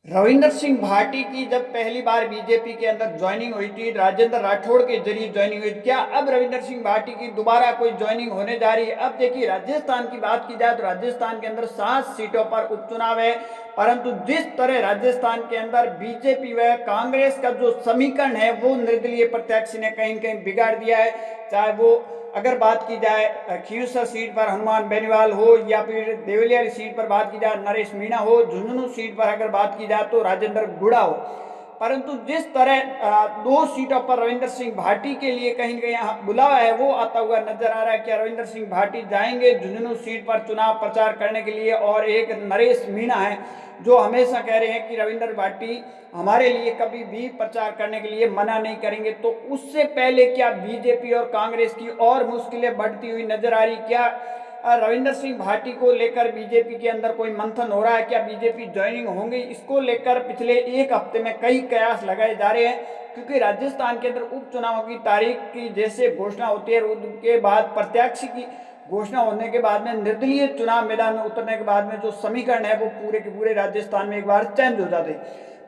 रविंदर सिंह भाटी की जब पहली बार बीजेपी के अंदर ज्वाइनिंग हुई थी, राजेंद्र राठौड़ के जरिए ज्वाइनिंग हुई, क्या अब रविंदर सिंह भाटी की दोबारा कोई ज्वाइनिंग होने जा रही है? अब देखिए, राजस्थान की बात की जाए तो राजस्थान के अंदर 7 सीटों पर उपचुनाव है, परंतु जिस तरह राजस्थान के अंदर बीजेपी व कांग्रेस का जो समीकरण है वो निर्दलीय प्रत्याशी ने कहीं कहीं बिगाड़ दिया है। चाहे वो अगर बात की जाए खींवसर सीट पर हनुमान बेनीवाल हो, या फिर देवलिया सीट पर बात की जाए नरेश मीणा हो, झुंझुनू सीट पर अगर बात की जाए तो राजेंद्र गुड़ा हो, परंतु जिस तरह 2 सीटों पर रविंदर सिंह भाटी के लिए कहीं ना कहीं बुलावा है वो आता हुआ नजर आ रहा है। क्या रविंदर सिंह भाटी जाएंगे झुंझुनू सीट पर चुनाव प्रचार करने के लिए? और एक नरेश मीणा है जो हमेशा कह रहे हैं कि रविंदर भाटी हमारे लिए कभी भी प्रचार करने के लिए मना नहीं करेंगे। तो उससे पहले क्या बीजेपी और कांग्रेस की और मुश्किलें बढ़ती हुई नजर आ रही? क्या रविंदर सिंह भाटी को लेकर बीजेपी के अंदर कोई मंथन हो रहा है? क्या बीजेपी ज्वाइनिंग होंगी? इसको लेकर पिछले एक हफ्ते में कई कयास लगाए जा रहे हैं, क्योंकि राजस्थान के अंदर उपचुनाव की तारीख की जैसे घोषणा होती है, उसके बाद प्रत्याशी की घोषणा होने के बाद में, निर्दलीय चुनाव मैदान में उतरने के बाद में जो समीकरण है वो पूरे के पूरे राजस्थान में एक बार चेंज हो जाते।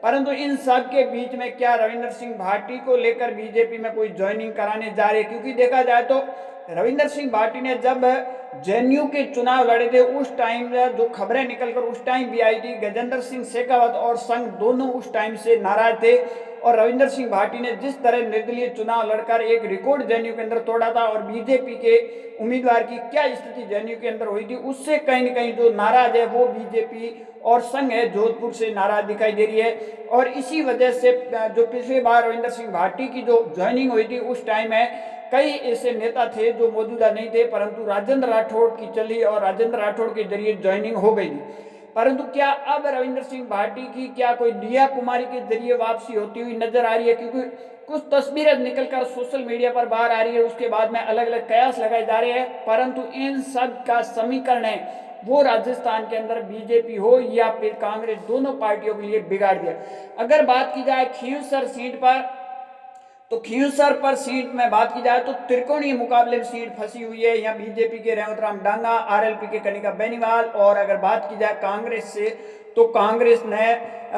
परंतु इन सब के बीच में क्या रविंदर सिंह भाटी को लेकर बीजेपी में कोई ज्वाइनिंग कराने जा रही है? क्योंकि देखा जाए तो रविंदर सिंह भाटी ने जब जेएनयू के चुनाव लड़े थे उस टाइम जो खबरें निकलकर उस टाइम भी आई थी, गजेंद्र सिंह शेखावत और संघ दोनों उस टाइम से नाराज थे, और रविंदर सिंह भाटी ने जिस तरह निर्दलीय चुनाव लड़कर एक रिकॉर्ड जेएनयू के अंदर तोड़ा था, और बीजेपी के उम्मीदवार की क्या स्थिति जेएनयू के अंदर हुई थी, उससे कहीं न कहीं जो नाराज है वो बीजेपी और संघ है जोधपुर से नाराज दिखाई दे रही है। और इसी वजह से जो पिछली बार रविंदर सिंह भाटी की जो ज्वाइनिंग हुई थी उस टाइम है कई ऐसे नेता थे जो मौजूदा नहीं थे, परंतु राजेंद्र राठौड़ की चली और राजेंद्र राठौड़ के जरिए ज्वाइनिंग हो गई थी। परंतु क्या अब रविंदर सिंह भाटी की क्या कोई दिया कुमारी के जरिए वापसी होती हुई नजर आ रही है? क्योंकि कुछ तस्वीरें निकलकर सोशल मीडिया पर बाहर आ रही है, उसके बाद में अलग अलग कयास लगाए जा रहे हैं, परंतु इन सब का समीकरण है वो राजस्थान के अंदर बीजेपी हो या फिर कांग्रेस, दोनों पार्टियों के लिए बिगाड़ दिया। अगर बात की जाए खींवसर सीट पर, तो खींवसर पर सीट में बात की जाए तो त्रिकोणीय मुकाबले में सीट फंसी हुई है। यहाँ बीजेपी के रेवत राम डांगा, आरएलपी के कनिका बेनीवाल, और अगर बात की जाए कांग्रेस से तो कांग्रेस ने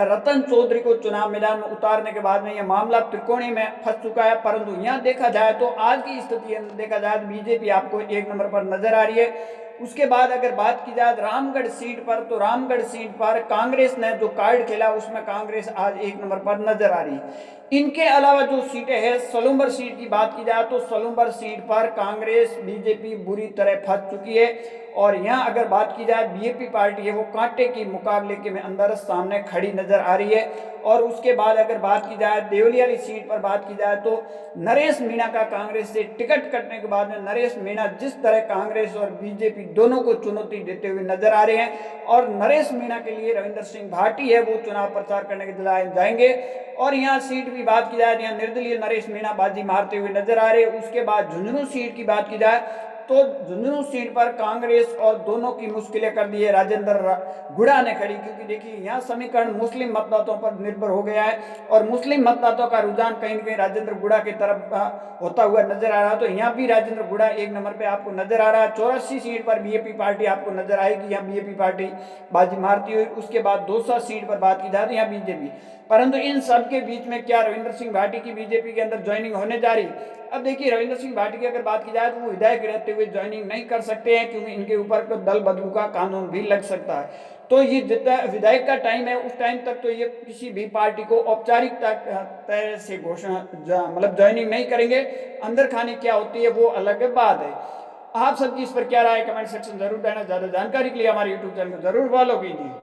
रतन चौधरी को चुनाव मैदान में उतारने के बाद में यह मामला त्रिकोणीय में फंस चुका है। परंतु यहाँ देखा जाए तो आज की स्थिति देखा जाए तो बीजेपी आपको 1 नंबर पर नजर आ रही है। उसके बाद अगर बात की जाए रामगढ़ सीट पर, तो रामगढ़ सीट पर कांग्रेस ने जो कार्ड खेला उसमें कांग्रेस आज 1 नंबर पर नजर आ रही है। इनके अलावा जो सीटें हैं, सलूम्बर सीट की बात की जाए तो सलूम्बर सीट पर कांग्रेस बीजेपी बुरी तरह फंस चुकी है, और यहाँ अगर बात की जाए बीजेपी पार्टी है वो कांटे की मुकाबले के में अंदर सामने खड़ी नजर आ रही है। और उसके बाद अगर बात की जाए देवलिया सीट पर बात की जाए तो नरेश मीणा का कांग्रेस से टिकट कटने के बाद में नरेश मीणा जिस तरह कांग्रेस और बीजेपी दोनों को चुनौती देते हुए नजर आ रहे हैं, और नरेश मीणा के लिए रविंदर सिंह भाटी है वो चुनाव प्रचार करने के लिए जाएंगे। और यहाँ सीट की बात की जाए, यहाँ निर्दलीय नरेश मीणा बाजी मारते हुए नजर आ रहे हैं। उसके बाद झुंझुनू सीट की बात की जाए तो झुंझुनू सीट पर कांग्रेस और दोनों की मुश्किलें कर दी है राजेंद्र गुड़ा ने खड़ी, क्योंकि देखिए यहाँ समीकरण मुस्लिम मतदाताओं पर निर्भर हो गया है, और मुस्लिम मतदाताओं का रुझान कहीं न कहीं राजेंद्र गुड़ा की तरफ होता हुआ नजर आ रहा है। तो यहाँ भी राजेंद्र गुड़ा 1 नंबर पे आपको नजर आ रहा है। 84 सीट पर बीजेपी पार्टी आपको नजर आएगी, यहाँ बीजेपी पार्टी बाजी मारती हुई। उसके बाद 200 सीट पर बात की जाए तो यहाँ बीजेपी। परंतु इन सब के बीच में क्या रविंदर सिंह भाटी की बीजेपी के अंदर ज्वाइनिंग होने जा रही? अब देखिए, रविंदर सिंह भाटी की अगर बात की जाए तो वो विधायक रहते हुए ज्वाइनिंग नहीं कर सकते हैं, क्योंकि इनके ऊपर तो दल बदलू का कानून भी लग सकता है। तो ये जितना विधायक का टाइम है उस टाइम तक तो ये किसी भी पार्टी को औपचारिकता तरह से घोषणा मतलब ज्वाइनिंग नहीं करेंगे। अंदर खाने क्या होती है वो अलग बात है। आप सबकी इस पर क्या राय, कमेंट सेक्शन जरूर देना। ज्यादा जानकारी के लिए हमारे यूट्यूब चैनल को जरूर फॉलो कीजिए।